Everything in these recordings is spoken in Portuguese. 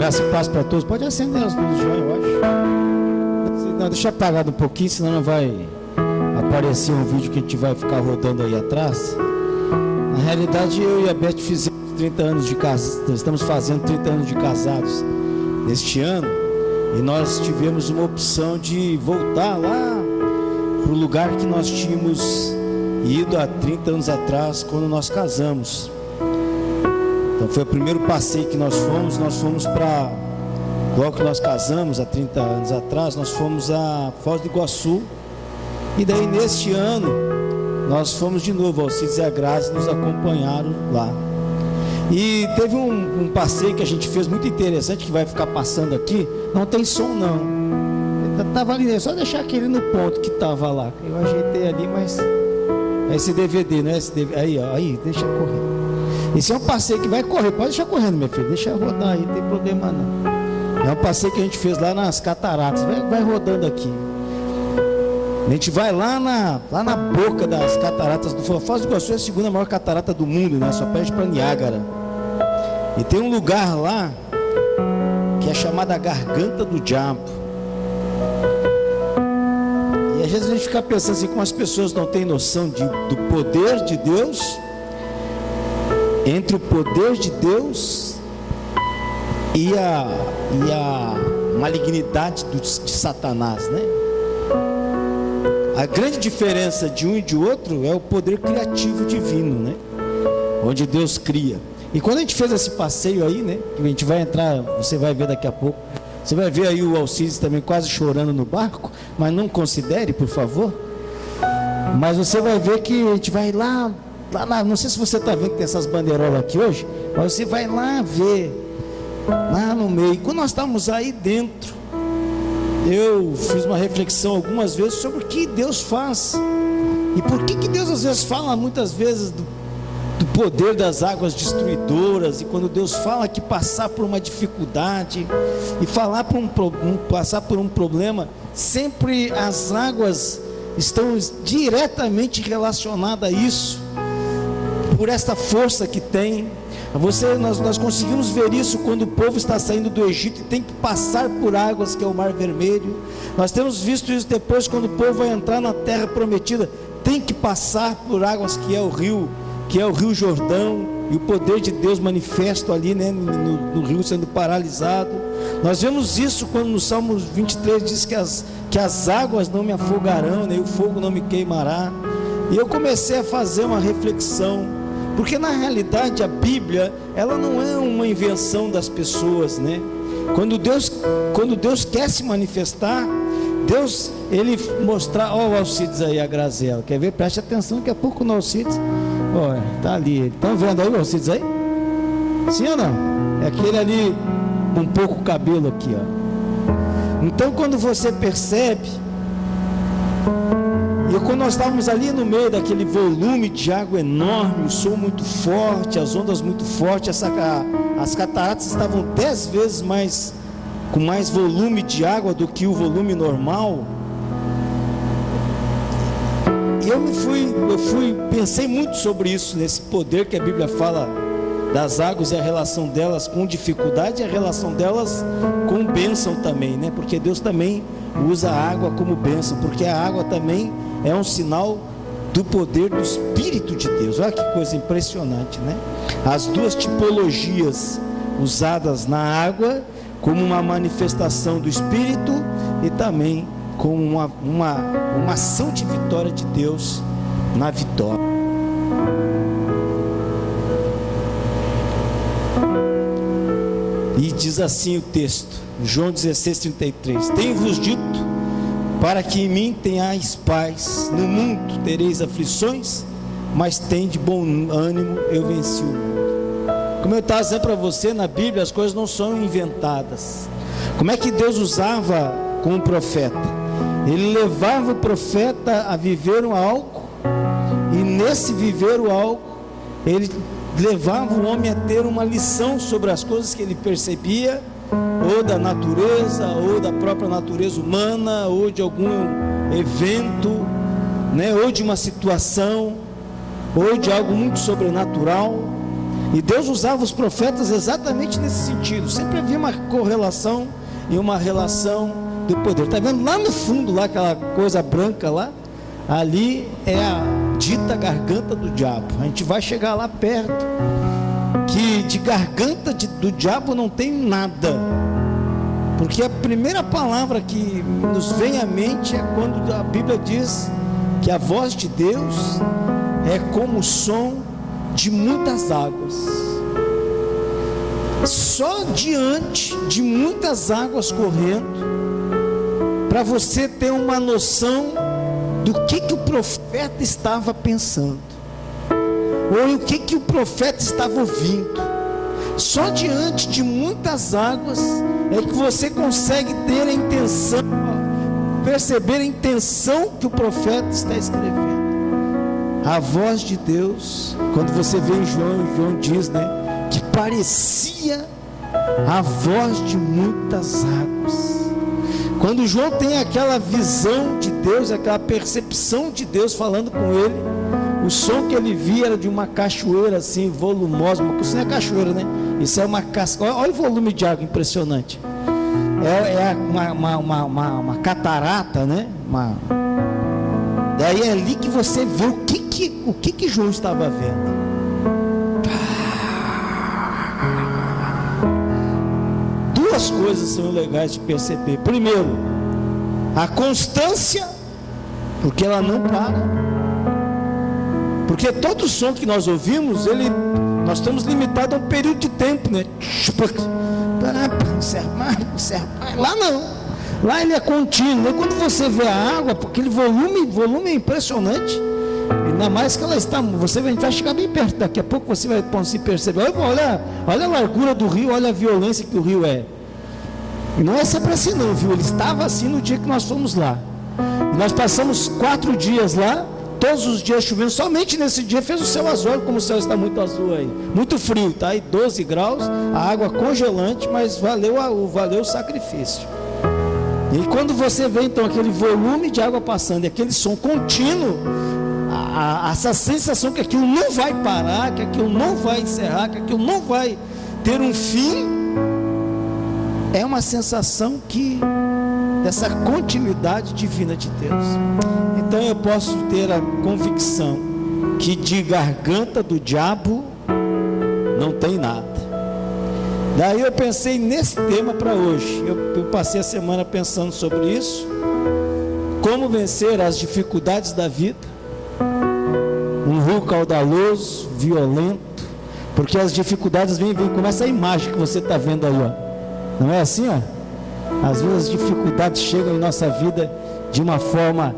Graça e paz para todos. Pode acender as luzes já, eu acho. Não, deixa apagado um pouquinho, senão não vai aparecer um vídeo que a gente vai ficar rodando aí atrás. Na realidade, eu e a Beth fizemos 30 anos de casados. Estamos fazendo 30 anos de casados neste ano. E nós tivemos uma opção de voltar lá para o lugar que nós tínhamos ido há 30 anos atrás, quando nós casamos. Então foi o primeiro passeio que nós fomos para, logo que nós casamos há 30 anos atrás, nós fomos a Foz do Iguaçu. E daí neste ano nós fomos de novo, Alcides e a Grazi nos acompanharam lá. E teve um passeio que a gente fez muito interessante, que vai ficar passando aqui. Não tem som não, estava ali, só deixar aquele no ponto que estava lá. Eu ajeitei ali, mas é esse DVD, né? Esse DVD, aí, ó, aí, deixa correr. Esse é um passeio que vai correr, pode deixar correndo, meu filho, deixa rodar aí, não tem problema não. É um passeio que a gente fez lá nas cataratas, vai rodando aqui. A gente vai lá na boca das cataratas do Foz do Iguaçu, é a segunda maior catarata do mundo, né? Só perde para Niágara. E tem um lugar lá que é chamada Garganta do Diabo. E às vezes a gente fica pensando assim, como as pessoas não têm noção do poder de Deus, entre o poder de Deus e a malignidade de Satanás, né? A grande diferença de um e de outro é o poder criativo divino, né? Onde Deus cria. E quando a gente fez esse passeio aí, né? Que a gente vai entrar, você vai ver daqui a pouco. Você vai ver aí o Alcides também quase chorando no barco, mas não considere, por favor. Mas você vai ver que a gente vai lá não sei se você está vendo que tem essas bandeirolas aqui hoje, mas você vai lá ver, lá no meio. Quando nós estávamos aí dentro, eu fiz uma reflexão algumas vezes sobre o que Deus faz. E por que Deus às vezes fala muitas vezes do poder das águas destruidoras. E quando Deus fala que passar por uma dificuldade e passar por um problema, sempre as águas estão diretamente relacionadas a isso, por esta força que tem. Nós conseguimos ver isso quando o povo está saindo do Egito e tem que passar por águas, que é o Mar Vermelho. Nós temos visto isso depois, quando o povo vai entrar na terra prometida, tem que passar por águas, que é o rio Jordão, e o poder de Deus manifesto ali, né, no rio sendo paralisado. Nós vemos isso quando no Salmo 23 diz que as águas não me afogarão, nem o fogo não me queimará. E eu comecei a fazer uma reflexão, porque na realidade a Bíblia, ela não é uma invenção das pessoas, né? Quando Deus quer se manifestar, Deus, ele mostrar, ó, o Alcides aí, a Graziela, quer ver? Preste atenção, daqui a pouco no Alcides, ó, tá ali, estão vendo aí o Alcides aí? Sim ou não? É aquele ali, com pouco cabelo aqui, ó. Então quando você percebe, e quando nós estávamos ali no meio daquele volume de água enorme, o som muito forte, as ondas muito fortes, as cataratas estavam 10 vezes mais, com mais volume de água do que o volume normal. E eu pensei muito sobre isso, nesse poder que a Bíblia fala das águas e a relação delas com dificuldade e a relação delas com bênção também, né? Porque Deus também usa a água como bênção, porque a água também é um sinal do poder do Espírito de Deus. Olha que coisa impressionante, né? As duas tipologias usadas na água como uma manifestação do Espírito e também como uma ação de vitória de Deus na vitória. E diz assim o texto, João 16:33: Tenho-vos dito para que em mim tenhais paz. No mundo tereis aflições, mas tende bom ânimo, eu venci o mundo. Como eu estava dizendo para você, na Bíblia as coisas não são inventadas. Como é que Deus usava com o profeta? Ele levava o profeta a viver algo, e nesse viver algo, ele levava o homem a ter uma lição sobre as coisas que ele percebia, ou da natureza, ou da própria natureza humana, ou de algum evento, né, ou de uma situação, ou de algo muito sobrenatural. E Deus usava os profetas exatamente nesse sentido. Sempre havia uma correlação e uma relação do poder. Está vendo lá no fundo, lá aquela coisa branca lá? Ali é a dita garganta do diabo. A gente vai chegar lá perto, que de garganta do diabo não tem nada. Porque a primeira palavra que nos vem à mente é quando a Bíblia diz que a voz de Deus é como o som de muitas águas. Só diante de muitas águas correndo, para você ter uma noção do que o profeta estava pensando, ou o que o profeta estava ouvindo. Só diante de muitas águas é que você consegue ter a intenção, perceber a intenção que o profeta está escrevendo. A voz de Deus, quando você vê em João diz, né, que parecia a voz de muitas águas. Quando João tem aquela visão de Deus, aquela percepção de Deus falando com ele, o som que ele via era de uma cachoeira assim, volumosa. Isso não é cachoeira, né? Isso é uma cascata. Olha o volume de água impressionante. É uma catarata, né? Daí é ali que você vê o que João estava vendo. Duas coisas são legais de perceber. Primeiro, a constância, porque ela não para. Porque todo som que nós ouvimos, nós estamos limitados a um período de tempo, né? Lá não. Lá ele é contínuo. E quando você vê a água, aquele volume é impressionante. Ainda mais que ela está. A gente vai chegar bem perto daqui a pouco, você vai conseguir perceber. Olha a largura do rio, olha a violência que o rio é. E não é sempre assim não, viu? Ele estava assim no dia que nós fomos lá. E nós passamos 4 dias lá, todos os dias chovendo. Somente nesse dia fez o céu azul, como o céu está muito azul aí. Muito frio, tá? Aí 12 graus, a água congelante, mas valeu o sacrifício. E quando você vê então aquele volume de água passando e aquele som contínuo, essa sensação que aquilo não vai parar, que aquilo não vai encerrar, que aquilo não vai ter um fim, é uma sensação dessa continuidade divina de Deus. Então eu posso ter a convicção que de garganta do diabo não tem nada. Daí eu pensei nesse tema para hoje. Eu passei a semana pensando sobre isso. Como vencer as dificuldades da vida. Um rio caudaloso, violento. Porque as dificuldades vêm, como essa imagem que você está vendo aí, ó. Não é assim, ó? Às vezes as dificuldades chegam em nossa vida de uma forma...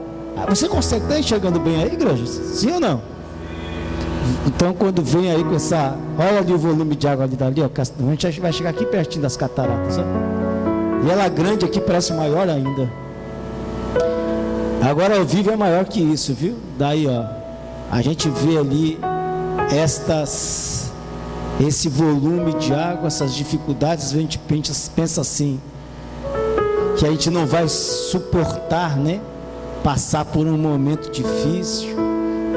Você consegue estar enxergando bem aí, igreja? Sim ou não? Então quando vem aí com essa... Olha ali o volume de água ali dali, ó, a gente vai chegar aqui pertinho das cataratas, ó. E ela grande aqui parece maior ainda. Agora ao vivo é maior que isso, viu? Daí, ó, a gente vê ali esse volume de água, essas dificuldades. A gente pensa assim, que a gente não vai suportar, né? Passar por um momento difícil.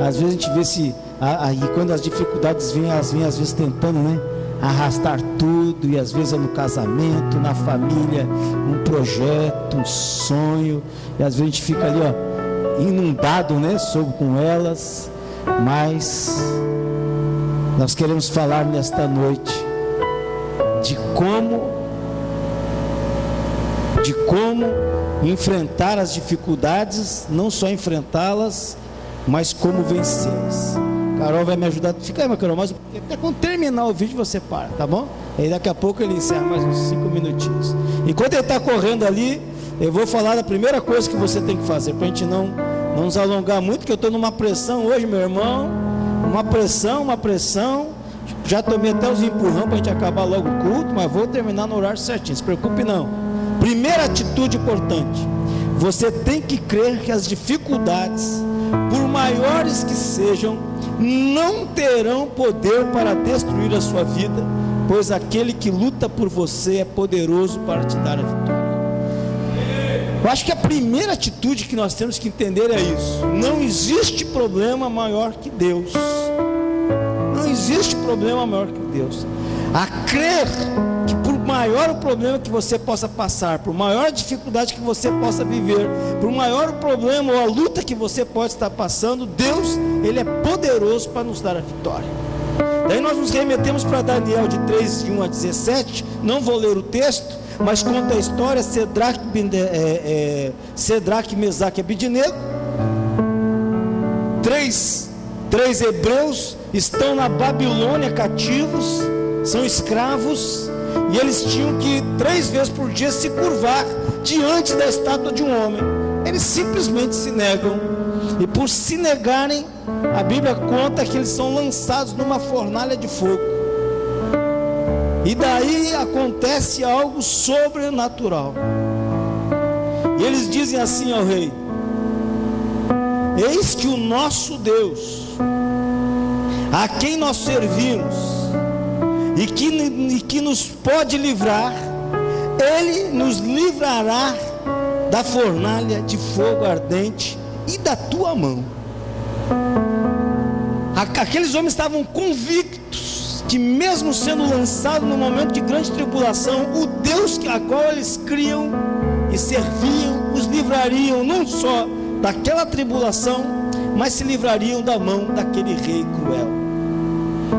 Às vezes a gente vê aí quando as dificuldades vêm às vezes tentando, né, arrastar tudo, e às vezes é no casamento, na família, um projeto, um sonho, e às vezes a gente fica ali, ó, inundado, né, com elas. Mas nós queremos falar nesta noite de como enfrentar as dificuldades, não só enfrentá-las, mas como vencê-las. Carol vai me ajudar. Fica aí, meu Carol, mas até quando terminar o vídeo você para, tá bom? Aí daqui a pouco ele encerra mais uns 5 minutinhos. Enquanto ele está correndo ali, eu vou falar da primeira coisa que você tem que fazer, para a gente não nos alongar muito, que eu estou numa pressão hoje, meu irmão. Uma pressão. Já tomei até os empurrão para a gente acabar logo o culto, mas vou terminar no horário certinho, se preocupe não. Primeira atitude importante: você tem que crer que as dificuldades, por maiores que sejam, não terão poder para destruir a sua vida, pois aquele que luta por você é poderoso para te dar a vitória. Eu acho que a primeira atitude que nós temos que entender é isso: não existe problema maior que Deus. Não existe problema maior que Deus. A crer que por maior o problema que você possa passar, por maior dificuldade que você possa viver, por maior o problema ou a luta que você pode estar passando, Deus, Ele é poderoso para nos dar a vitória. Daí nós nos remetemos para Daniel de 3, de 1 a 17, não vou ler o texto, mas conta a história. Cedraque, Mesaque e Abidnego, três hebreus estão na Babilônia cativos, são escravos, e eles tinham que 3 vezes por dia se curvar diante da estátua de um homem. Eles simplesmente se negam, e por se negarem, a Bíblia conta que eles são lançados numa fornalha de fogo. E daí acontece algo sobrenatural. E eles dizem assim ao rei: eis que o nosso Deus, a quem nós servimos, e que nos pode livrar, Ele nos livrará da fornalha de fogo ardente e da tua mão. Aqueles homens estavam convictos que, mesmo sendo lançados no momento de grande tribulação, o Deus a qual eles criam e serviam os livrariam não só daquela tribulação, mas se livrariam da mão daquele rei cruel,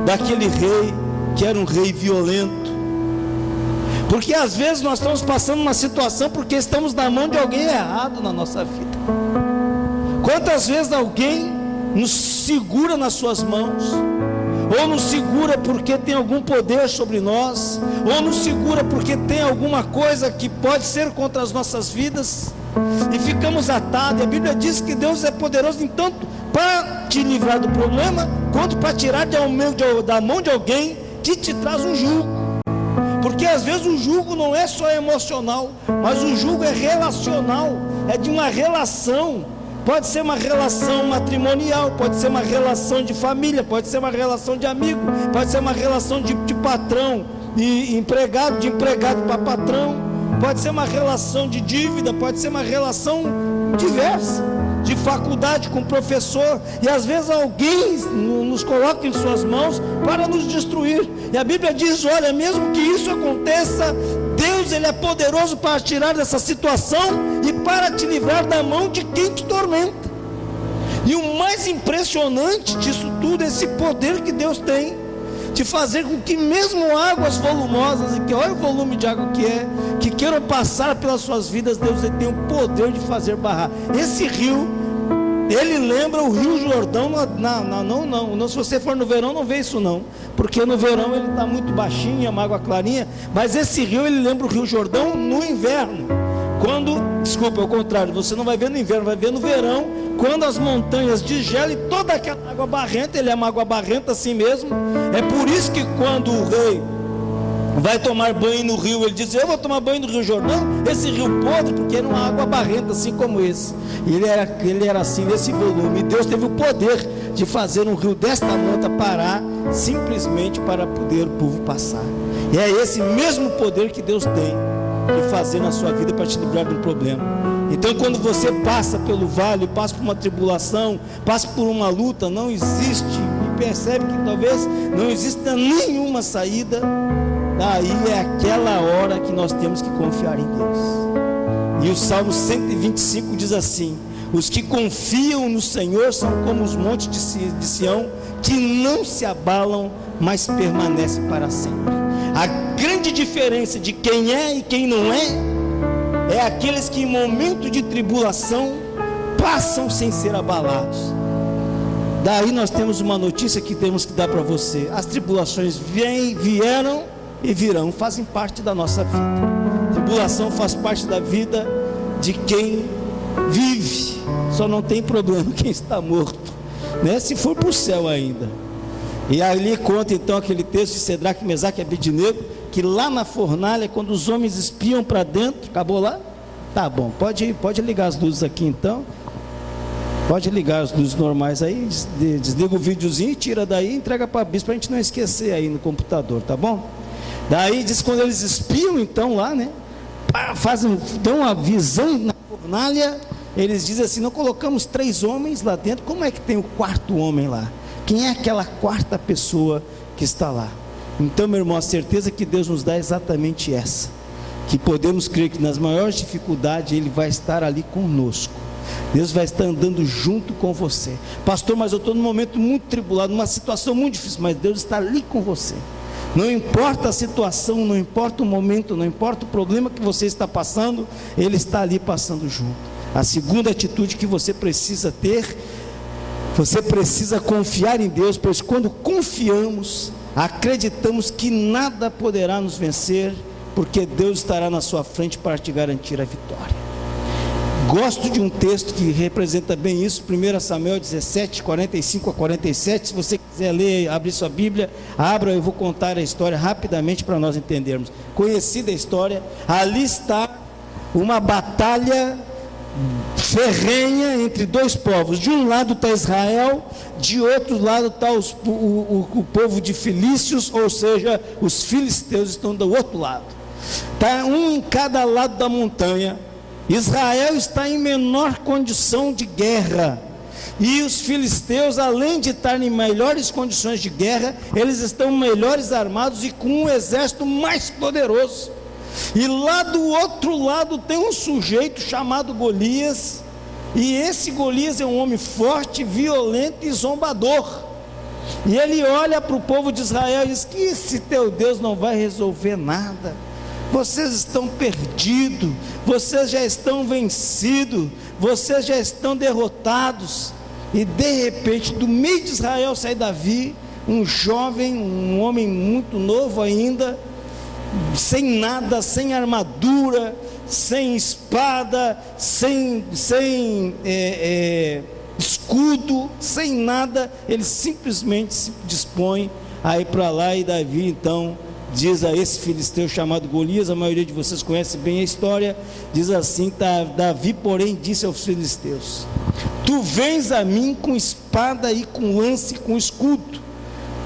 daquele rei que era um rei violento. Porque às vezes nós estamos passando uma situação porque estamos na mão de alguém errado na nossa vida. Quantas vezes alguém nos segura nas suas mãos, ou nos segura porque tem algum poder sobre nós, ou nos segura porque tem alguma coisa que pode ser contra as nossas vidas, e ficamos atados. E a Bíblia diz que Deus é poderoso em tanto para te livrar do problema, quanto para tirar da mão de alguém que te traz um jugo. Porque às vezes o jugo não é só emocional, mas o jugo é relacional, é de uma relação. Pode ser uma relação matrimonial, pode ser uma relação de família, pode ser uma relação de amigo, pode ser uma relação de patrão e empregado, de empregado para patrão, pode ser uma relação de dívida, pode ser uma relação diversa, de faculdade com professor. E às vezes alguém nos coloca em suas mãos para nos destruir. E a Bíblia diz: olha, mesmo que isso aconteça, Deus, Ele é poderoso para tirar dessa situação e para te livrar da mão de quem te tormenta. E o mais impressionante disso tudo é esse poder que Deus tem de fazer com que mesmo águas volumosas, e que olha o volume de água que queiram passar pelas suas vidas, Deus, Ele tem o poder de fazer barrar. Esse rio, ele lembra o Rio Jordão. Não, se você for no verão não vê isso não, porque no verão ele está muito baixinho, é uma água clarinha. Mas esse rio, ele lembra o Rio Jordão no inverno, é o contrário, você não vai ver no inverno, vai ver no verão, quando as montanhas desgelam e toda aquela água barrenta, ele é uma água barrenta assim mesmo. É por isso que quando o rei vai tomar banho no rio, ele diz: eu vou tomar banho no Rio Jordão, esse rio podre, porque era uma água barrenta assim como esse. Ele era assim, nesse volume. E Deus teve o poder de fazer um rio desta monta parar, simplesmente para poder o povo passar. E é esse mesmo poder que Deus tem de fazer na sua vida para te livrar de um problema. Então, quando você passa pelo vale, passa por uma tribulação, passa por uma luta, não existe, e percebe que talvez não exista nenhuma saída, daí é aquela hora que nós temos que confiar em Deus. E o Salmo 125 diz assim: os que confiam no Senhor são como os montes de Sião, que não se abalam, mas permanecem para sempre. A grande diferença de quem é e quem não é aqueles que em momento de tribulação passam sem ser abalados. Daí nós temos uma notícia que temos que dar para você: as tribulações vieram e virão, fazem parte da nossa vida. Tribulação faz parte da vida de quem vive. Só não tem problema quem está morto, né? Se for para o céu ainda. E ali conta então aquele texto de Cedraque, Mesaque e Abidnego, que lá na fornalha, quando os homens espiam para dentro, acabou lá? Tá bom, pode ligar as luzes aqui então. Pode ligar as luzes normais aí, desliga o videozinho, tira daí e entrega para a bispo, para a gente não esquecer aí no computador, tá bom? Daí diz, quando eles espiam então lá, né, dão uma visão na fornalha, eles dizem assim: não colocamos 3 homens lá dentro, como é que tem o 4º homem lá? Quem é aquela quarta pessoa que está lá? Então, meu irmão, a certeza que Deus nos dá é exatamente essa, que podemos crer que nas maiores dificuldades Ele vai estar ali conosco. Deus vai estar andando junto com você. Pastor, mas eu estou num momento muito tribulado, numa situação muito difícil, mas Deus está ali com você. Não importa a situação, não importa o momento, não importa o problema que você está passando, Ele está ali passando junto. A segunda atitude que você precisa ter, você precisa confiar em Deus, pois quando confiamos, acreditamos que nada poderá nos vencer, porque Deus estará na sua frente para te garantir a vitória. Gosto de um texto que representa bem isso, 1 Samuel 17, 45 a 47, se você quiser ler, abrir sua Bíblia, abra, eu vou contar a história rapidamente para nós entendermos. Conhecida a história, ali está uma batalha ferrenha entre dois povos. De um lado está Israel, de outro lado está o povo de Filícios, ou seja, os filisteus estão do outro lado. Está um em cada lado da montanha. Israel está em menor condição de guerra, e os filisteus, além de estarem em melhores condições de guerra, eles estão melhores armados e com um exército mais poderoso. E lá do outro lado tem um sujeito chamado Golias, e esse Golias é um homem forte, violento e zombador. E ele olha para o povo de Israel e diz que esse teu Deus não vai resolver nada, vocês estão perdidos, vocês já estão vencidos, vocês já estão derrotados. E de repente, do meio de Israel sai Davi, um jovem, um homem muito novo ainda, sem nada, sem armadura, sem espada, sem escudo, sem nada. Ele simplesmente se dispõe a ir para lá, e Davi então diz a esse filisteu chamado Golias, a maioria de vocês conhece bem a história, diz assim: Davi porém disse aos filisteus: tu vens a mim com espada e com lança e com escudo,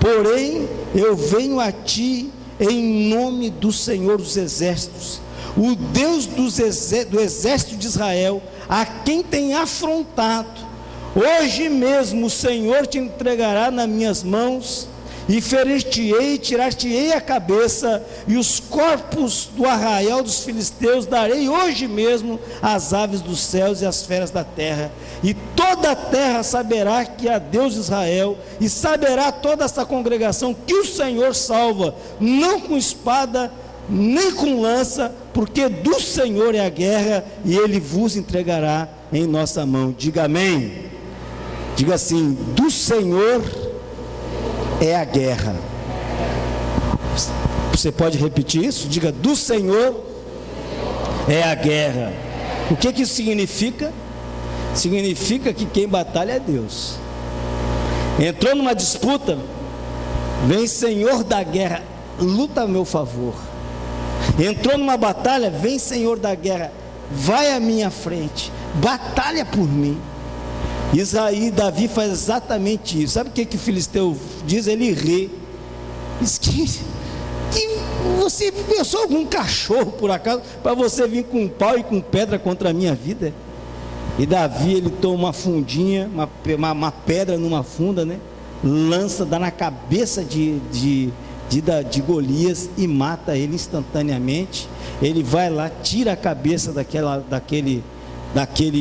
porém eu venho a ti em nome do Senhor dos exércitos, o Deus do exército de Israel, a quem tem afrontado. Hoje mesmo o Senhor te entregará nas minhas mãos, e ferir-te-ei, tirar-te-ei a cabeça, e os corpos do arraial dos filisteus darei hoje mesmo às aves dos céus e às feras da terra, e toda a terra saberá que há Deus de Israel, e saberá toda essa congregação que o Senhor salva, não com espada, nem com lança, porque do Senhor é a guerra, e Ele vos entregará em nossa mão. Diga amém. Diga assim: do Senhor é a guerra. Você pode repetir isso? Diga: do Senhor é a guerra. O que isso significa? Significa que quem batalha é Deus. Entrou numa disputa, vem Senhor da guerra, luta a meu favor. Entrou numa batalha, vem Senhor da guerra, vai à minha frente, batalha por mim. Davi faz exatamente isso. Sabe o que o filisteu diz? Ele ri. Diz que você pensou algum cachorro por acaso para você vir com pau e com pedra contra a minha vida? E Davi, ele toma uma fundinha, uma pedra numa funda, né? Lança, dá na cabeça de Golias e mata ele instantaneamente. Ele vai lá, tira a cabeça daquele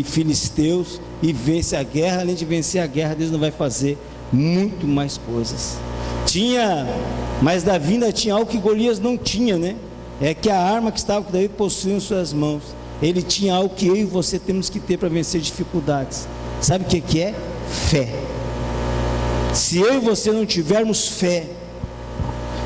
filisteus e vence a guerra. Além de vencer a guerra, Deus não vai fazer muito mais coisas. Mas Davi ainda tinha algo que Golias não tinha, né? É que a arma que estava com Davi possuía em suas mãos. Ele tinha algo que eu e você temos que ter para vencer dificuldades. Sabe o que é? Fé. Se eu e você não tivermos fé,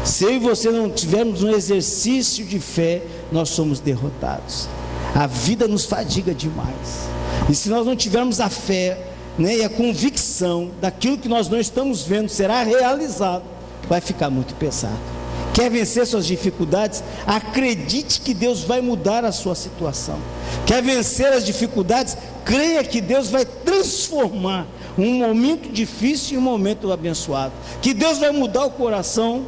se eu e você não tivermos um exercício de fé, nós somos derrotados. A vida nos fadiga demais. E se nós não tivermos a fé, né, e a convicção daquilo que nós não estamos vendo será realizado, vai ficar muito pesado. Quer vencer suas dificuldades? Acredite que Deus vai mudar a sua situação. Quer vencer as dificuldades? Creia que Deus vai transformar um momento difícil em um momento abençoado. Que Deus vai mudar o coração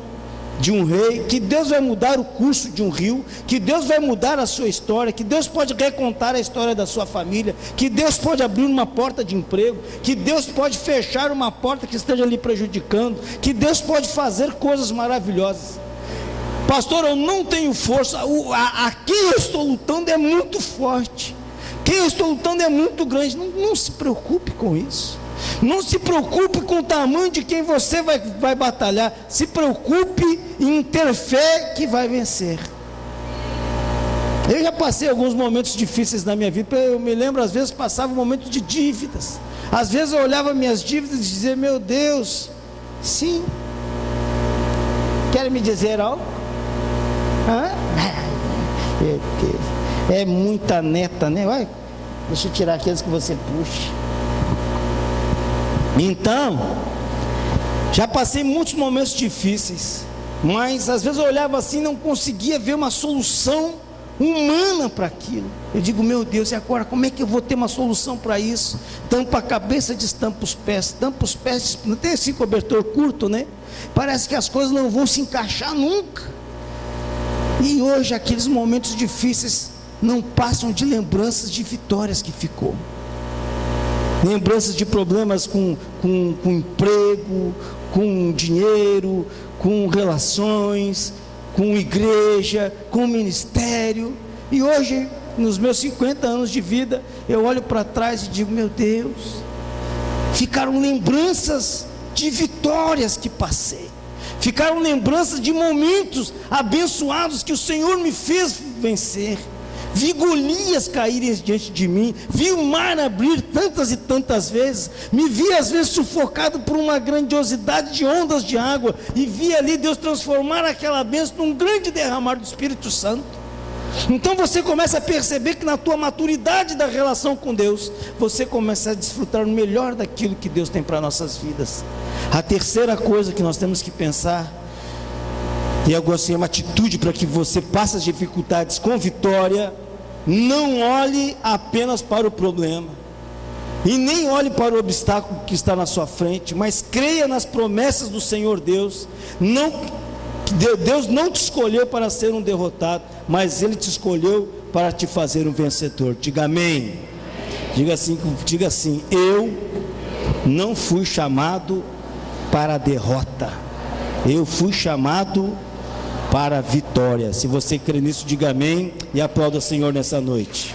de um rei, que Deus vai mudar o curso de um rio, que Deus vai mudar a sua história, que Deus pode recontar a história da sua família, que Deus pode abrir uma porta de emprego, que Deus pode fechar uma porta que esteja lhe prejudicando, que Deus pode fazer coisas maravilhosas. Pastor, eu não tenho força, a quem eu estou lutando é muito forte, quem eu estou lutando é muito grande. Não se preocupe com isso, não se preocupe com o tamanho de quem você vai batalhar, se preocupe em ter fé que vai vencer. Eu já passei alguns momentos difíceis na minha vida, eu me lembro, às vezes passava um momento de dívidas, às vezes eu olhava minhas dívidas e dizia, meu Deus, sim, querem me dizer algo? É muita neta, né? Vai, deixa eu tirar aqueles que você puxa. Então, já passei muitos momentos difíceis, mas às vezes eu olhava assim e não conseguia ver uma solução humana para aquilo. Eu digo, meu Deus, e agora como é que eu vou ter uma solução para isso? Tampa a cabeça, destampa os pés, não tem esse cobertor curto, né? Parece que as coisas não vão se encaixar nunca. E hoje aqueles momentos difíceis não passam de lembranças de vitórias que ficou. Lembranças de problemas com emprego, com dinheiro, com relações, com igreja, com ministério. E hoje, nos meus 50 anos de vida, eu olho para trás e digo, meu Deus, ficaram lembranças de vitórias que passei, ficaram lembranças de momentos abençoados que o Senhor me fez vencer. Vi Golias caírem diante de mim, vi o mar abrir tantas e tantas vezes, me vi às vezes sufocado por uma grandiosidade de ondas de água, e vi ali Deus transformar aquela bênção num grande derramar do Espírito Santo. Então você começa a perceber que na tua maturidade da relação com Deus, você começa a desfrutar o melhor daquilo que Deus tem para nossas vidas. A terceira coisa que nós temos que pensar, e agora assim, é uma atitude para que você passe as dificuldades com vitória: não olhe apenas para o problema, e nem olhe para o obstáculo que está na sua frente, mas creia nas promessas do Senhor Deus. Deus não te escolheu para ser um derrotado, mas Ele te escolheu para te fazer um vencedor. Diga amém. Diga assim, eu não fui chamado para a derrota, eu fui chamado para a vitória. Se você crê nisso, diga amém e aplauda o Senhor nessa noite.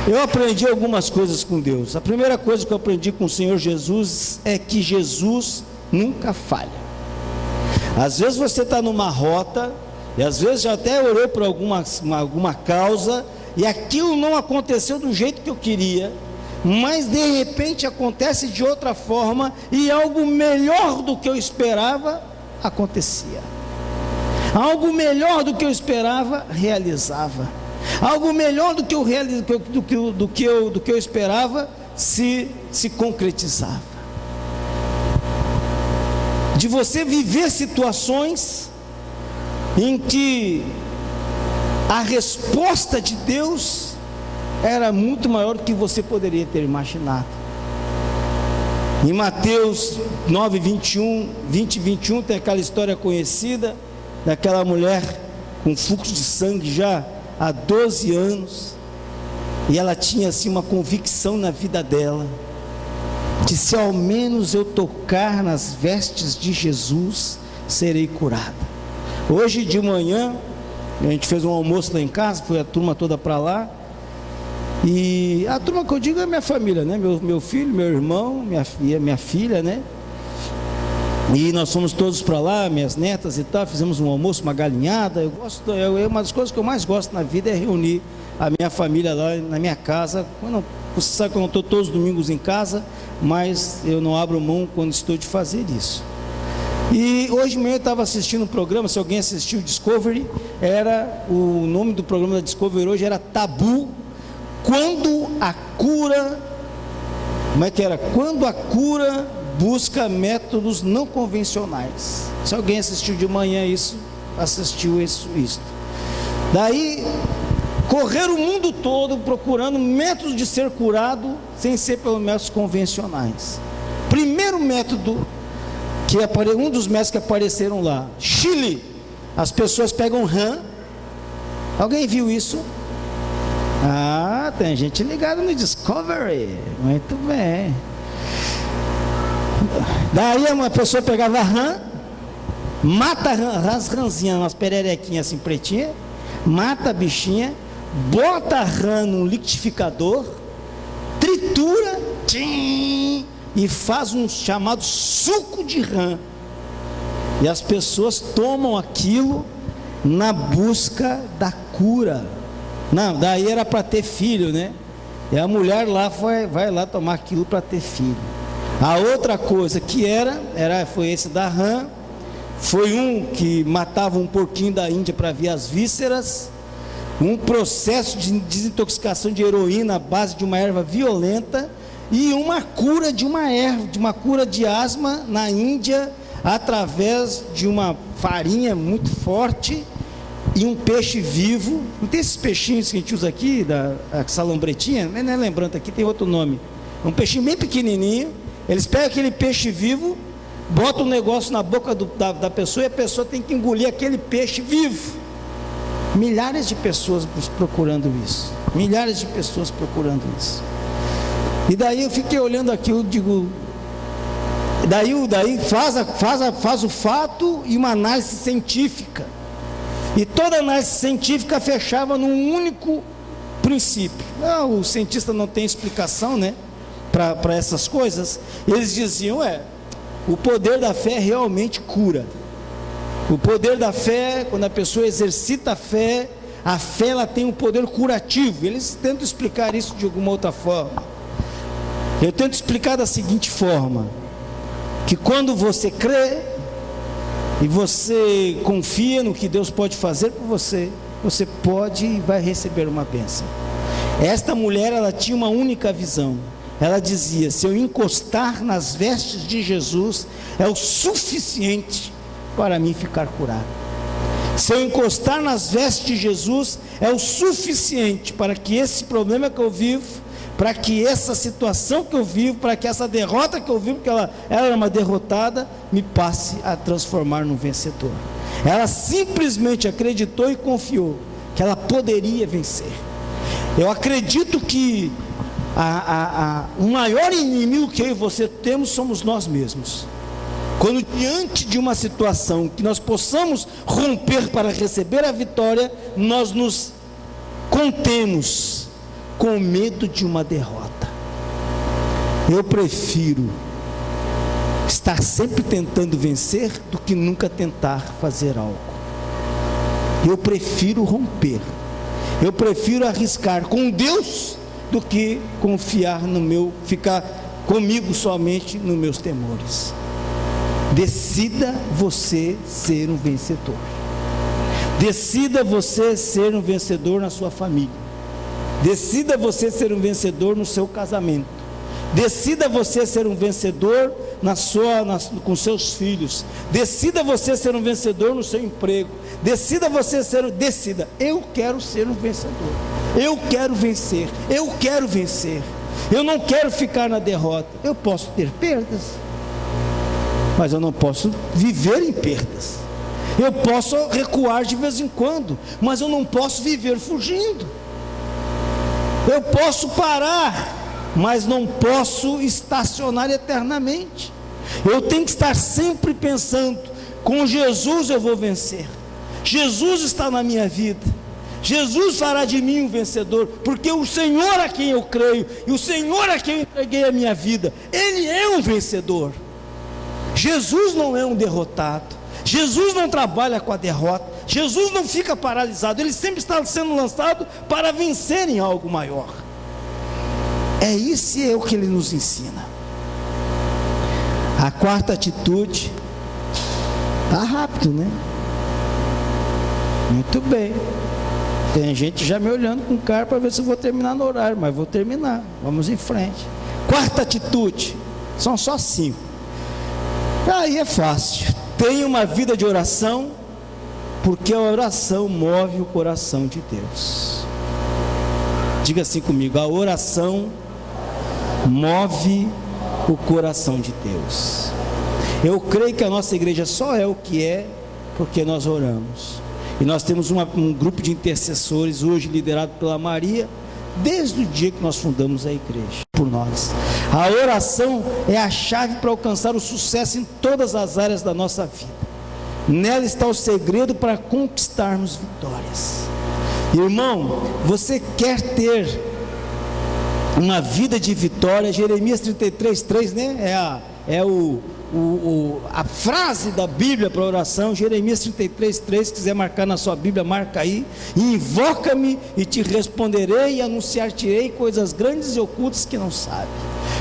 Eu aprendi algumas coisas com Deus. A primeira coisa que eu aprendi com o Senhor Jesus é que Jesus nunca falha. Às vezes você está numa rota, e às vezes já até orei por alguma causa, e aquilo não aconteceu do jeito que eu queria, mas de repente acontece de outra forma, e algo melhor do que eu esperava acontecia. Algo melhor do que eu esperava realizava. Algo melhor do que eu esperava se concretizava. De você viver situações em que a resposta de Deus era muito maior do que você poderia ter imaginado. Em Mateus 9, 20 e 21, tem aquela história conhecida daquela mulher com fluxo de sangue já há 12 anos, e ela tinha assim uma convicção na vida dela, que se ao menos eu tocar nas vestes de Jesus, serei curada. Hoje de manhã, a gente fez um almoço lá em casa, foi a turma toda para lá, e a turma que eu digo é minha família, né? Meu filho, meu irmão, minha filha, né? E nós fomos todos para lá, minhas netas e tal, fizemos um almoço, uma galinhada. Uma das coisas que eu mais gosto na vida é reunir a minha família lá na minha casa. Você sabe que eu não estou todos os domingos em casa, mas eu não abro mão quando estou de fazer isso. E hoje de manhã eu estava assistindo um programa, se alguém assistiu o Discovery, o nome do programa da Discovery hoje era Tabu, quando a cura busca métodos não convencionais. Se alguém assistiu de manhã isso, assistiu isso. Daí, correr o mundo todo procurando métodos de ser curado, sem ser pelos métodos convencionais. Primeiro método um dos métodos que apareceram lá. Chile, as pessoas pegam rã. Alguém viu isso? Ah, tem gente ligada no Discovery. Muito bem. Daí uma pessoa pegava rã, mata as rãzinhas, umas pererequinhas assim pretinhas, mata a bichinha, bota a rã no liquidificador, tritura, e faz um chamado suco de rã. E as pessoas tomam aquilo na busca da cura. Não, daí era para ter filho, né? E a mulher lá vai lá tomar aquilo para ter filho. A outra coisa que foi esse da rã. Foi um que matava um porquinho da Índia para ver as vísceras. Um processo de desintoxicação de heroína à base de uma erva violenta. E uma cura de uma erva, de uma cura de asma na Índia, através de uma farinha muito forte e um peixe vivo. Não tem esses peixinhos que a gente usa aqui, essa lambretinha? Não é lembrando, aqui tem outro nome. Um peixinho bem pequenininho. Eles pegam aquele peixe vivo, botam um negócio na boca da pessoa, e a pessoa tem que engolir aquele peixe vivo. Milhares de pessoas procurando isso. Milhares de pessoas procurando isso. E daí eu fiquei olhando aquilo, digo, daí faz o fato e uma análise científica. E toda análise científica fechava num único princípio. O cientista não tem explicação, né, para essas coisas. Eles diziam, o poder da fé realmente cura. O poder da fé, quando a pessoa exercita a fé ela tem um poder curativo. Eles tentam explicar isso de alguma outra forma. Eu tento explicar da seguinte forma: que quando você crê e você confia no que Deus pode fazer por você, você pode e vai receber uma bênção. Esta mulher, ela tinha uma única visão. Ela dizia: se eu encostar nas vestes de Jesus, é o suficiente para mim ficar curado. Se eu encostar nas vestes de Jesus, é o suficiente para que esse problema que eu vivo, para que essa situação que eu vivo, para que essa derrota que eu vivo, porque ela era uma derrotada, me passe a transformar num vencedor. Ela simplesmente acreditou e confiou que ela poderia vencer. Eu acredito que o maior inimigo que eu e você temos somos nós mesmos. Quando diante de uma situação que nós possamos romper para receber a vitória, nós nos contemos com medo de uma derrota. Eu prefiro estar sempre tentando vencer do que nunca tentar fazer algo. Eu prefiro romper. Eu prefiro arriscar com Deus do que confiar ficar comigo somente nos meus temores. Decida você ser um vencedor. Decida você ser um vencedor na sua família. Decida você ser um vencedor no seu casamento. Decida você ser um vencedor com seus filhos. Decida você ser um vencedor no seu emprego. Decida, eu quero ser um vencedor. Eu quero vencer. Eu quero vencer. Eu não quero ficar na derrota. Eu posso ter perdas, mas eu não posso viver em perdas. Eu posso recuar de vez em quando, mas eu não posso viver fugindo. Eu posso parar, mas não posso estacionar eternamente. Eu tenho que estar sempre pensando: com Jesus eu vou vencer. Jesus está na minha vida. Jesus fará de mim um vencedor, porque o Senhor a quem eu creio, e o Senhor a quem eu entreguei a minha vida, Ele é um vencedor. Jesus não é um derrotado. Jesus não trabalha com a derrota. Jesus não fica paralisado. Ele sempre está sendo lançado para vencer em algo maior. Isso é o que Ele nos ensina. A quarta atitude. Está rápido, né? Muito bem. Tem gente já me olhando com cara para ver se eu vou terminar no horário, mas vou terminar. Vamos em frente. Quarta atitude. São só 5. Aí é fácil. Tenha uma vida de oração, porque a oração move o coração de Deus. Diga assim comigo: a oração move o coração de Deus. Eu creio que a nossa igreja só é o que é porque nós oramos. E nós temos um grupo de intercessores hoje liderado pela Maria, desde o dia que nós fundamos a igreja, por nós. A oração é a chave para alcançar o sucesso em todas as áreas da nossa vida. Nela está o segredo para conquistarmos vitórias. Irmão, você quer ter uma vida de vitória? Jeremias 33:3, né? A frase da Bíblia para oração. Jeremias 33:3, se quiser marcar na sua Bíblia, marca aí. Invoca-me e te responderei, e anunciar-te-ei coisas grandes e ocultas que não sabe.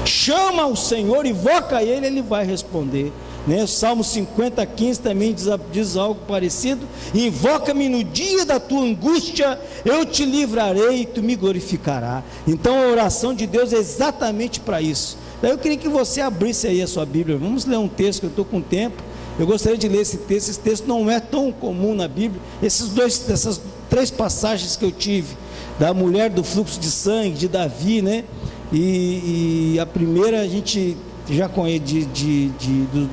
Chama o Senhor, invoca ele, ele vai responder, né? O Salmo 50:15 também diz algo parecido. Invoca-me no dia da tua angústia, eu te livrarei e tu me glorificarás. Então a oração de Deus é exatamente para isso. Eu queria que você abrisse aí a sua Bíblia. Vamos ler um texto, que eu estou com tempo. Eu gostaria de ler esse texto. Esse texto não é tão comum na Bíblia. Essas 3 passagens que eu tive, da mulher do fluxo de sangue, de Davi, né? E a primeira a gente já conhece,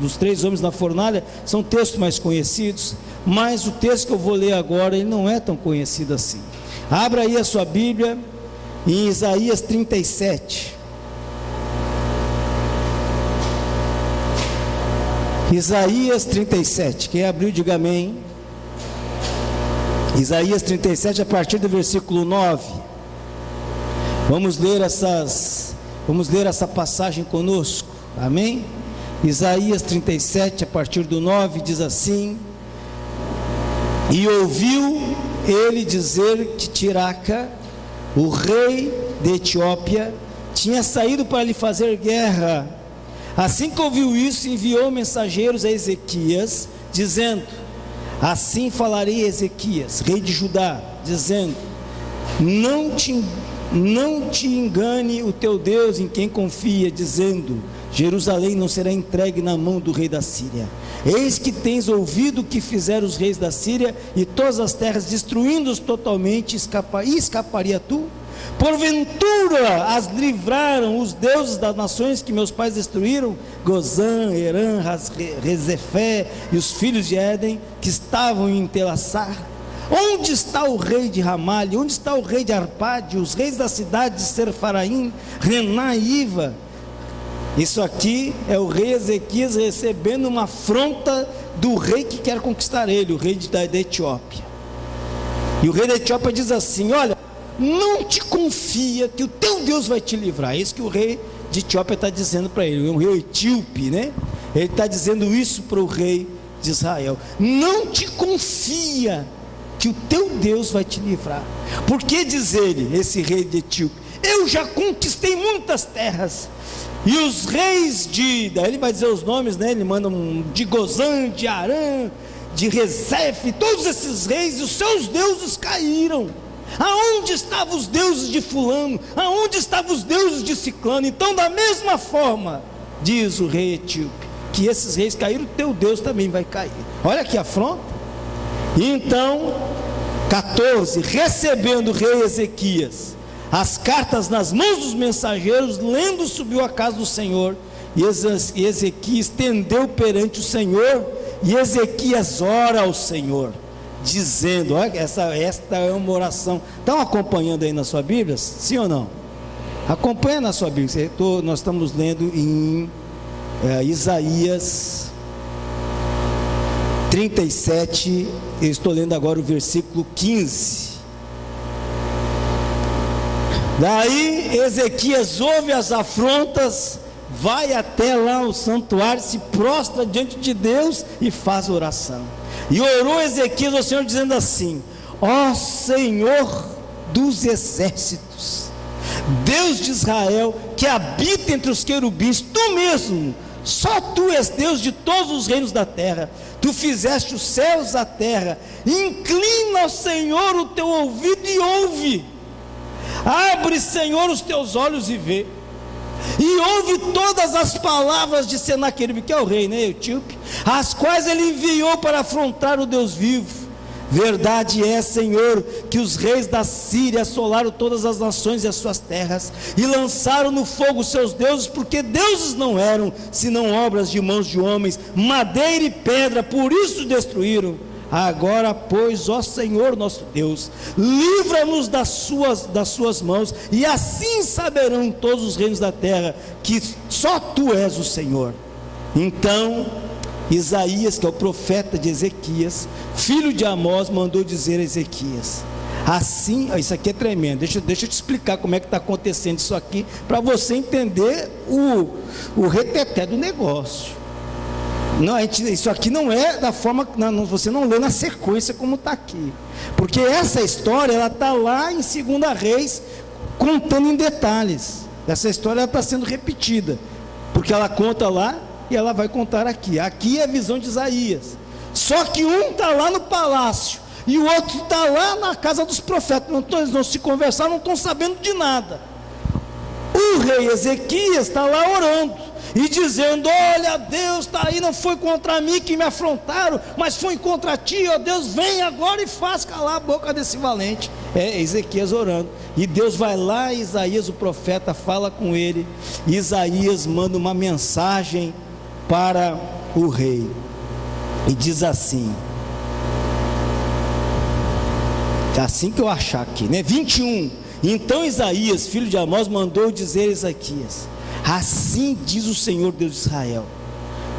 dos 3 homens na fornalha, são textos mais conhecidos. Mas o texto que eu vou ler agora, ele não é tão conhecido assim. Abra aí a sua Bíblia em Isaías 37. Isaías 37, quem abriu diga amém. Isaías 37, a partir do versículo 9. Vamos ler essa passagem conosco, amém? Isaías 37, a partir do 9, diz assim: E ouviu ele dizer que Tiraca, o rei de Etiópia, tinha saído para lhe fazer guerra. Assim que ouviu isso, enviou mensageiros a Ezequias, dizendo: Assim falarei a Ezequias, rei de Judá, dizendo: Não te engane o teu Deus em quem confia, dizendo: Jerusalém não será entregue na mão do rei da Síria. Eis que tens ouvido o que fizeram os reis da Síria e todas as terras, destruindo-os totalmente, escaparia tu? Porventura as livraram os deuses das nações que meus pais destruíram, Gozã, Herã, Rezefé e os filhos de Éden, que estavam em Telassar? Onde está o rei de Ramale? Onde está o rei de Arpade? Os reis da cidade de Serfaraim, Rená e Iva? Isso aqui é o rei Ezequias recebendo uma afronta do rei que quer conquistar ele, o rei da Etiópia. E o rei da Etiópia diz assim: olha, não te confia que o teu Deus vai te livrar. É isso que o rei de Etiópia está dizendo para ele, o rei etíope, né? Ele está dizendo isso para o rei de Israel: não te confia que o teu Deus vai te livrar. Porque diz ele, esse rei de Etíope: eu já conquistei muitas terras, e os reis daí ele vai dizer os nomes, né? Ele manda de Gozã, de Arã, de Rezefe, todos esses reis, e os seus deuses caíram. Aonde estavam os deuses de fulano? Aonde estavam os deuses de ciclano? Então, da mesma forma, diz o rei etíope, que esses reis caíram, teu Deus também vai cair. Olha que afronta. E então, 14, recebendo o rei Ezequias as cartas nas mãos dos mensageiros, lendo, subiu à casa do Senhor, e Ezequias estendeu perante o Senhor, e Ezequias ora ao Senhor, dizendo, olha, esta é uma oração. Estão acompanhando aí na sua Bíblia? Sim ou não? Acompanha na sua Bíblia. Nós estamos lendo em Isaías 37, eu estou lendo agora o versículo 15. Daí Ezequias ouve as afrontas, vai até lá o santuário, se prostra diante de Deus e faz oração. E orou Ezequias ao Senhor dizendo assim: ó Senhor dos exércitos, Deus de Israel, que habita entre os querubins, tu mesmo, só tu és Deus de todos os reinos da terra. Tu fizeste os céus, a terra. Inclina ao Senhor o teu ouvido e ouve. Abre, Senhor, os teus olhos e vê. E ouve todas as palavras de Senaqueribe, que é o rei, né, etíope, as quais ele enviou para afrontar o Deus vivo. Verdade é, Senhor, que os reis da Síria assolaram todas as nações e as suas terras, e lançaram no fogo os seus deuses, porque deuses não eram, senão obras de mãos de homens, madeira e pedra, por isso destruíram. Agora, pois, ó Senhor nosso Deus, livra-nos das suas mãos, e assim saberão todos os reinos da terra, que só Tu és o Senhor. Então Isaías, que é o profeta de Ezequias, filho de Amós, mandou dizer a Ezequias, assim, isso aqui é tremendo, deixa eu te explicar como é que está acontecendo isso aqui, para você entender o reteté do negócio. Não, isso aqui não é da forma, não, você não lê na sequência como está aqui, porque essa história, ela está lá em 2 Reis, contando em detalhes. Essa história está sendo repetida, porque ela conta lá, e ela vai contar aqui. Aqui é a visão de Isaías. Só que um está lá no palácio, e o outro está lá na casa dos profetas. Eles não se conversaram, não estão sabendo de nada. O rei Ezequias está lá orando, e dizendo: olha, Deus está aí, não foi contra mim que me afrontaram, mas foi contra ti, ó Deus, vem agora e faz calar a boca desse valente. É Ezequias orando, e Deus vai lá, e Isaías o profeta fala com ele, e Isaías manda uma mensagem para o rei, e diz assim que eu achar aqui, né? 21, então Isaías, filho de Amós, mandou dizer a Ezequias: assim diz o Senhor Deus de Israel,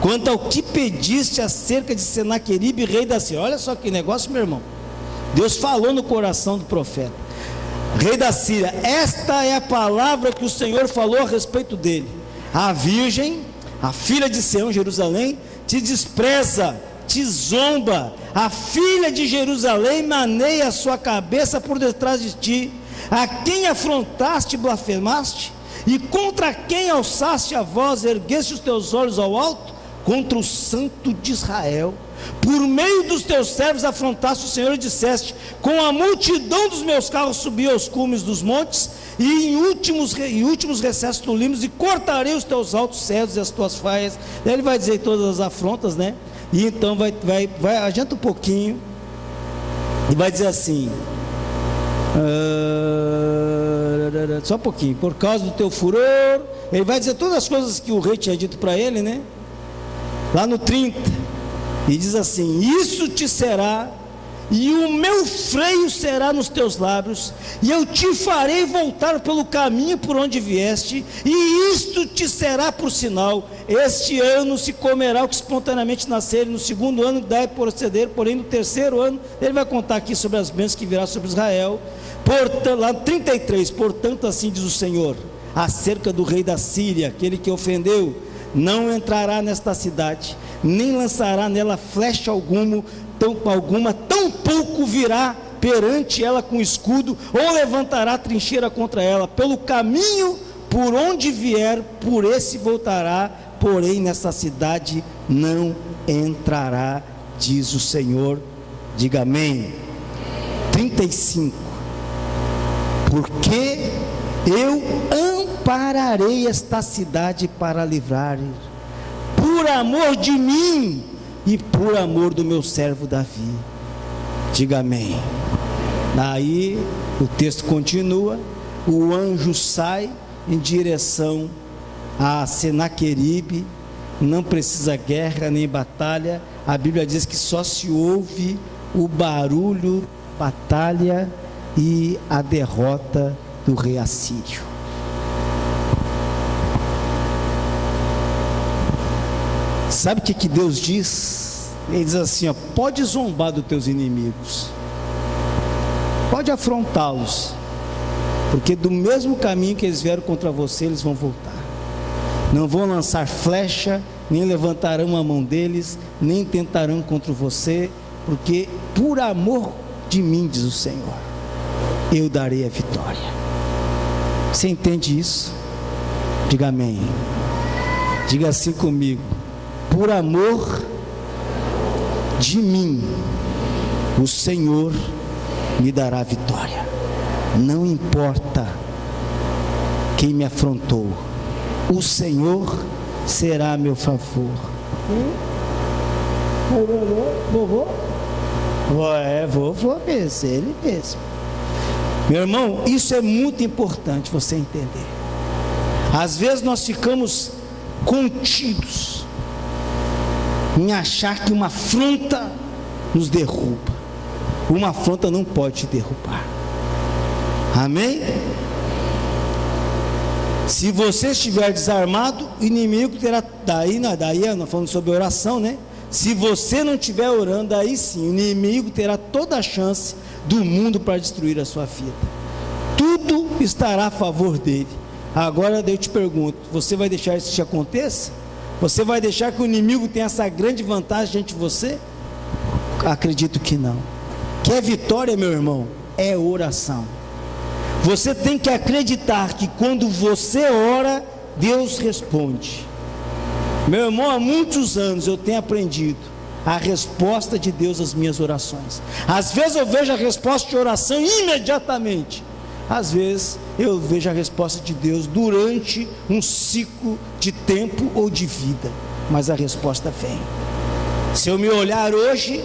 quanto ao que pediste acerca de Senaqueribe, rei da Síria. Olha só que negócio, meu irmão, Deus falou no coração do profeta, rei da Síria: esta é a palavra que o Senhor falou a respeito dele. A virgem, a filha de Sião, Jerusalém, te despreza, te zomba. A filha de Jerusalém maneia a sua cabeça por detrás de ti. A quem afrontaste e blasfemaste? E contra quem alçaste a voz, ergueste os teus olhos ao alto? Contra o Santo de Israel. Por meio dos teus servos afrontaste o Senhor e disseste: com a multidão dos meus carros subi aos cumes dos montes, e em últimos recessos do limos, e cortarei os teus altos cedros e as tuas faias. Daí ele vai dizer todas as afrontas, né? E então vai adianta um pouquinho, e vai dizer assim, só um pouquinho, por causa do teu furor. Ele vai dizer todas as coisas que o rei tinha dito para ele, né? Lá no 30, e diz assim: isso te será, e o meu freio será nos teus lábios, e eu te farei voltar pelo caminho por onde vieste, e isto te será por sinal: este ano se comerá o que espontaneamente nascer, no segundo ano dá proceder, porém no terceiro ano, ele vai contar aqui sobre as bênçãos que virá sobre Israel. Portanto, lá 33, portanto assim diz o Senhor, acerca do rei da Síria, aquele que ofendeu: não entrará nesta cidade, nem lançará nela flecha alguma, tampouco virá perante ela com escudo, ou levantará trincheira contra ela. Pelo caminho por onde vier, por esse voltará, porém nessa cidade não entrará, diz o Senhor. Diga amém. 35, porque eu ampararei esta cidade para livrar, por amor de mim e por amor do meu servo Davi. Diga amém. Daí o texto continua, o anjo sai em direção a Senaqueribe, não precisa guerra nem batalha, a Bíblia diz que só se ouve o barulho, batalha e a derrota do rei assírio. Sabe o que Deus diz? Ele diz assim, ó: pode zombar dos teus inimigos, pode afrontá-los, porque do mesmo caminho que eles vieram contra você, eles vão voltar. Não vão lançar flecha, nem levantarão a mão deles, nem tentarão contra você, porque por amor de mim, diz o Senhor, eu darei a vitória. Você entende isso? Diga amém. Diga assim comigo: por amor de mim, o Senhor me dará a vitória. Não importa quem me afrontou, o Senhor será a meu favor. Vou mesmo, ele mesmo. Meu irmão, isso é muito importante você entender. Às vezes nós ficamos contidos em achar que uma afronta nos derruba. Uma afronta não pode te derrubar. Amém? Se você estiver desarmado, o inimigo terá, daí nós falamos sobre oração, né? Se você não estiver orando, aí sim, o inimigo terá toda a chance do mundo para destruir a sua vida. Tudo estará a favor dele. Agora eu te pergunto, você vai deixar isso que aconteça? Você vai deixar que o inimigo tenha essa grande vantagem diante de você? Acredito que não. Quer vitória, meu irmão? É oração. Você tem que acreditar que quando você ora, Deus responde. Meu irmão, há muitos anos eu tenho aprendido a resposta de Deus às minhas orações. Às vezes eu vejo a resposta de oração imediatamente. Às vezes eu vejo a resposta de Deus durante um ciclo de tempo ou de vida. Mas a resposta vem. Se eu me olhar hoje,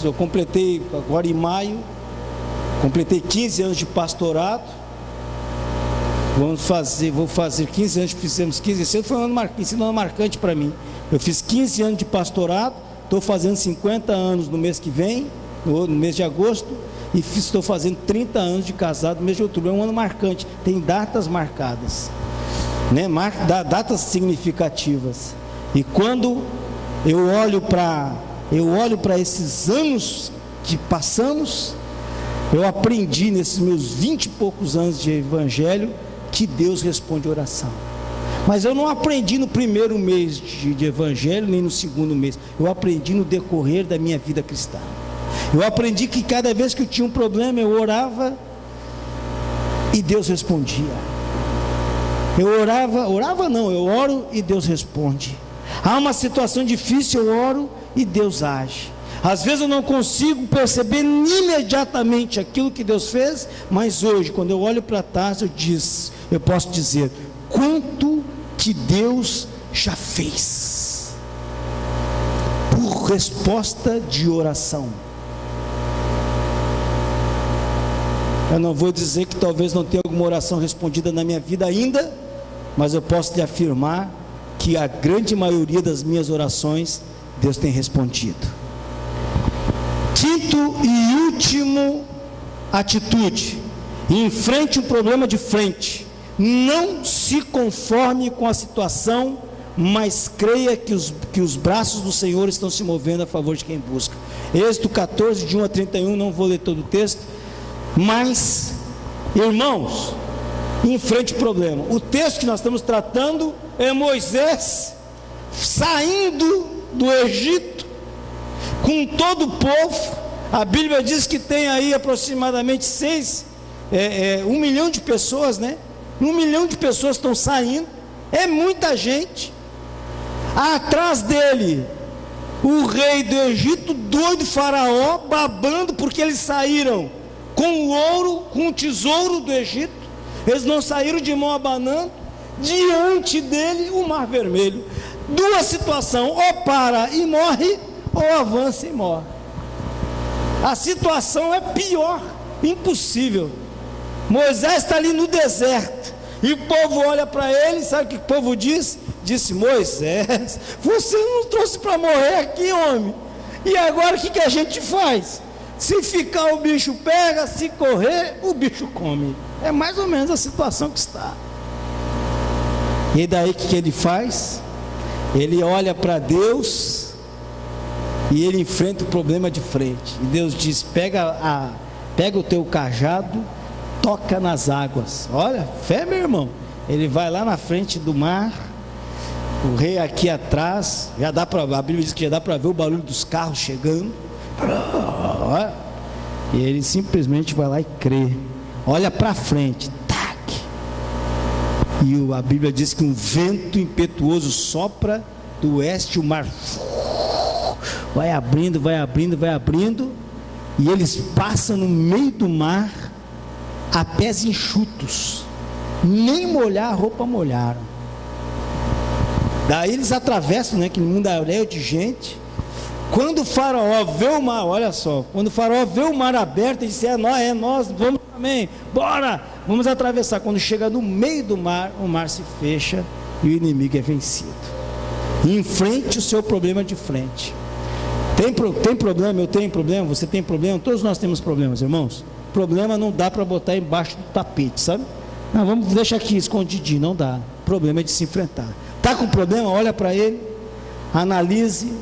eu completei agora em maio, completei 15 anos de pastorado. Vou fazer 15 anos, fizemos 15, esse ano foi um ano marcante para mim. Eu fiz 15 anos de pastorado, estou fazendo 50 anos no mês que vem, no mês de agosto, e estou fazendo 30 anos de casado no mês de outubro. É um ano marcante, tem datas marcadas, né? Datas significativas. E quando eu olho para esses anos que passamos, eu aprendi nesses meus 20 e poucos anos de evangelho que Deus responde oração. Mas eu não aprendi no primeiro mês de evangelho, nem no segundo mês. Eu aprendi no decorrer da minha vida cristã. Eu aprendi que cada vez que eu tinha um problema, eu orava e Deus respondia. Eu oro e Deus responde. Há uma situação difícil, eu oro e Deus age. Às vezes eu não consigo perceber imediatamente aquilo que Deus fez, mas hoje, quando eu olho para trás, eu posso dizer quanto que Deus já fez por resposta de oração. Eu não vou dizer que talvez não tenha alguma oração respondida na minha vida ainda, mas eu posso te afirmar que a grande maioria das minhas orações Deus tem respondido. Quinto e último atitude: enfrente um problema de frente. Não se conforme com a situação, mas creia que os braços do Senhor estão se movendo a favor de quem busca. Êxodo 14, de 1 a 31, não vou ler todo o texto, mas, irmãos, enfrente o problema. O texto que nós estamos tratando é Moisés saindo do Egito com todo o povo. A Bíblia diz que tem aí aproximadamente 1 milhão de pessoas, né? 1 milhão de pessoas estão saindo, é muita gente. Atrás dele, o rei do Egito, doido, Faraó, babando, porque eles saíram com o ouro, com o tesouro do Egito. Eles não saíram de mão abanando. Diante dele, o Mar Vermelho. Duas situações: ou para e morre, ou avança e morre. A situação é pior, impossível. Moisés está ali no deserto, e o povo olha para ele, sabe o que o povo diz? Disse: Moisés, você não trouxe para morrer aqui, homem. E agora o que a gente faz? Se ficar, o bicho pega, se correr, o bicho come. É mais ou menos a situação que está. E daí o que ele faz? Ele olha para Deus e ele enfrenta o problema de frente. E Deus diz: pega o teu cajado, toca nas águas. Olha, fé, meu irmão. Ele vai lá na frente do mar, o rei aqui atrás. A Bíblia diz que já dá para ver o barulho dos carros chegando. E ele simplesmente vai lá e crê. Olha para frente, tac. E a Bíblia diz que um vento impetuoso sopra do oeste, o mar vai abrindo, vai abrindo, vai abrindo, e eles passam no meio do mar a pés enxutos, nem molhar a roupa molharam. Daí eles atravessam, né, que no mundo aéreo de gente, Quando o faraó vê o mar, olha só, quando o faraó vê o mar aberto, ele disse: é nós, vamos também, bora, vamos atravessar. Quando chega no meio do mar, o mar se fecha e o inimigo é vencido. Enfrente o seu problema de frente. Tem problema, eu tenho problema, você tem problema, todos nós temos problemas, irmãos. Problema não dá para botar embaixo do tapete, sabe? Não, vamos deixar aqui escondidinho, não dá. Problema é de se enfrentar. Está com problema, olha para ele, analise,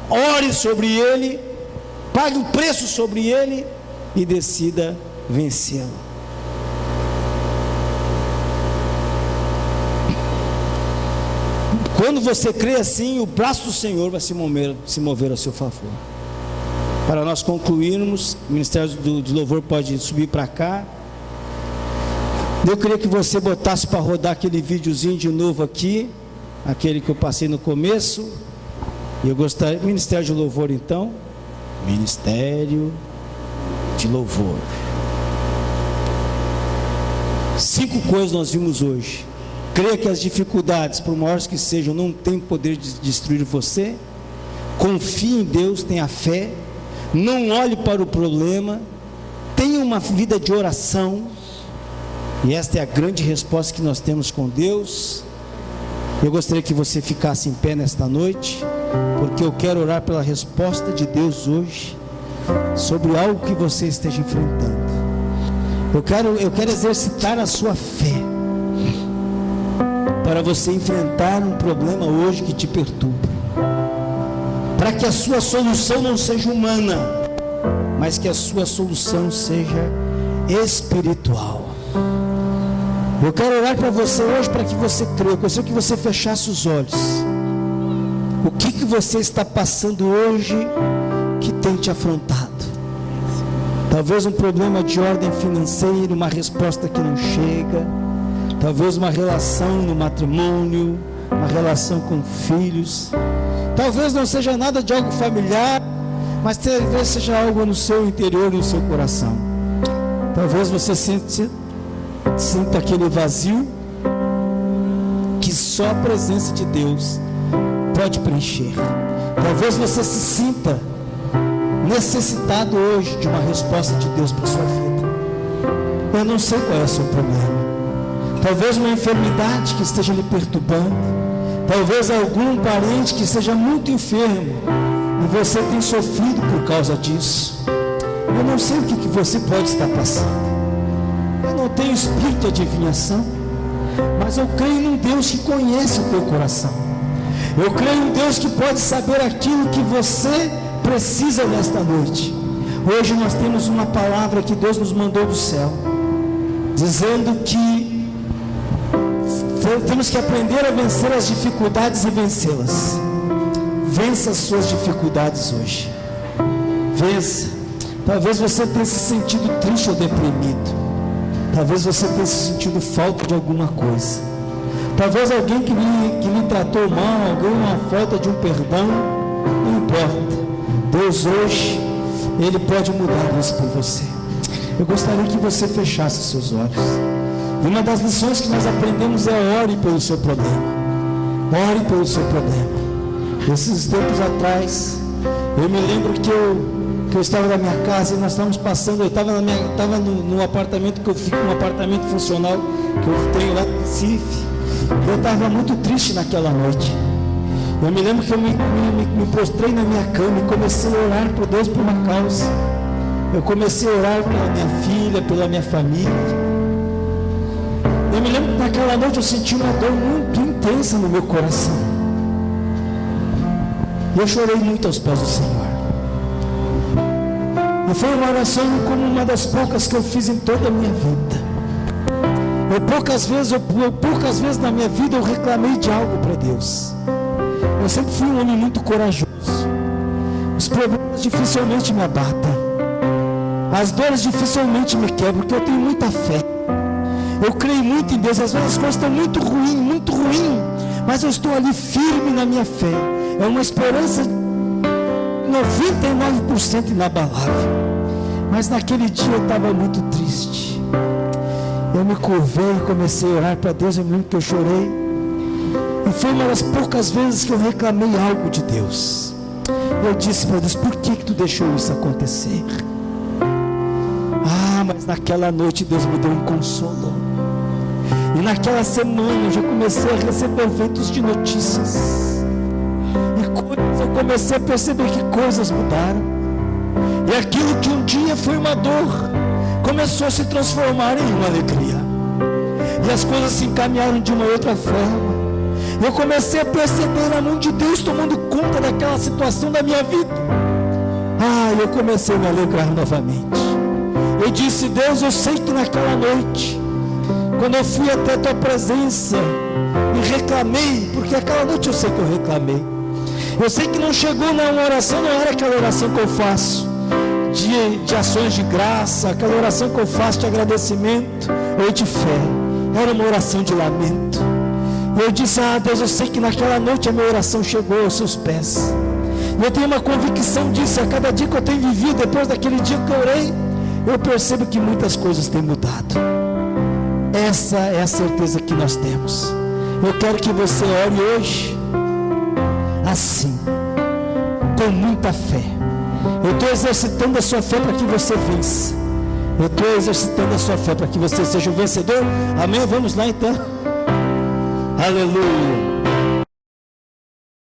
ore sobre ele, pague um preço sobre ele e decida vencê-lo. Quando você crê assim, o braço do Senhor vai se mover a seu favor. Para nós concluirmos, o Ministério do Louvor pode subir para cá. Eu queria que você botasse para rodar aquele videozinho de novo aqui, aquele que eu passei no começo. E eu gostaria, Ministério de Louvor então, Ministério de Louvor. 5 coisas nós vimos hoje. Creia que as dificuldades, por maiores que sejam, não têm poder de destruir você. Confie em Deus, tenha fé. Não olhe para o problema. Tenha uma vida de oração. E esta é a grande resposta que nós temos com Deus. Eu gostaria que você ficasse em pé nesta noite, porque eu quero orar pela resposta de Deus hoje sobre algo que você esteja enfrentando. Eu quero exercitar a sua fé para você enfrentar um problema hoje que te perturba, para que a sua solução não seja humana, mas que a sua solução seja espiritual. Eu quero orar para você hoje para que você creia. Eu gostaria que você fechasse os olhos. O que você está passando hoje que tem te afrontado? Talvez um problema de ordem financeira, uma resposta que não chega. Talvez uma relação no matrimônio, uma relação com filhos. Talvez não seja nada de algo familiar, mas talvez seja algo no seu interior e no seu coração. Talvez você sinta aquele vazio que só a presença de Deus pode preencher. Talvez você se sinta necessitado hoje de uma resposta de Deus para a sua vida. Eu não sei qual é o seu problema. Talvez uma enfermidade que esteja lhe perturbando. Talvez algum parente que esteja muito enfermo e você tem sofrido por causa disso. Eu não sei o que você pode estar passando. Eu não tenho espírito de adivinhação, mas eu creio num Deus que conhece o teu coração. Eu creio em um Deus que pode saber aquilo que você precisa nesta noite. Hoje nós temos uma palavra que Deus nos mandou do céu, dizendo que temos que aprender a vencer as dificuldades e vencê-las. Vença as suas dificuldades hoje. Vença. Talvez você tenha se sentido triste ou deprimido. Talvez você tenha se sentido falta de alguma coisa. Talvez alguém que lhe tratou mal, alguma falta de um perdão. Não importa. Deus hoje, Ele pode mudar isso por você. Eu gostaria que você fechasse seus olhos. E uma das lições que nós aprendemos é: ore pelo seu problema. Ore pelo seu problema. Esses tempos atrás, eu me lembro que eu estava na minha casa e nós estávamos passando. Eu estava no apartamento que eu fico, um apartamento funcional que eu tenho lá no Recife. Eu estava muito triste naquela noite. Eu me lembro que eu me prostrei na minha cama e comecei a orar por Deus por uma causa. Eu comecei a orar pela minha filha, pela minha família. Eu me lembro que naquela noite eu senti uma dor muito intensa no meu coração. E eu chorei muito aos pés do Senhor. E foi uma oração como uma das poucas que eu fiz em toda a minha vida. Poucas vezes na minha vida eu reclamei de algo para Deus. Eu sempre fui um homem muito corajoso. Os problemas dificilmente me abatem. As dores dificilmente me quebram, porque eu tenho muita fé. Eu creio muito em Deus. Às vezes as coisas estão muito ruim, mas eu estou ali firme na minha fé. É uma esperança 99% inabalável. Mas naquele dia eu estava muito triste. Eu me curvei e comecei a orar para Deus. Eu me lembro que eu chorei. E foi uma das poucas vezes que eu reclamei algo de Deus. Eu disse para Deus: por que tu deixou isso acontecer? Mas naquela noite Deus me deu um consolo. E naquela semana eu já comecei a receber ventos de notícias. E eu comecei a perceber que coisas mudaram. E aquilo que um dia foi uma dor começou a se transformar em uma alegria. E as coisas se encaminharam de uma outra forma. Eu comecei a perceber a mão de Deus tomando conta daquela situação da minha vida. Eu comecei a me alegrar novamente. Eu disse: Deus, eu sei que naquela noite, quando eu fui até a tua presença e reclamei, porque aquela noite eu sei que eu reclamei. Eu sei que não chegou na oração, não era aquela oração que eu faço de ações de graça, aquela oração que eu faço de agradecimento ou de fé. Era uma oração de lamento. Eu disse: Deus, eu sei que naquela noite a minha oração chegou aos seus pés. E eu tenho uma convicção disso. A cada dia que eu tenho vivido, depois daquele dia que eu orei, eu percebo que muitas coisas têm mudado. Essa é a certeza que nós temos. Eu quero que você ore hoje assim, com muita fé. Eu estou exercitando a sua fé para que você vença. Eu estou exercitando a sua fé para que você seja um vencedor. Amém? Vamos lá então. Aleluia.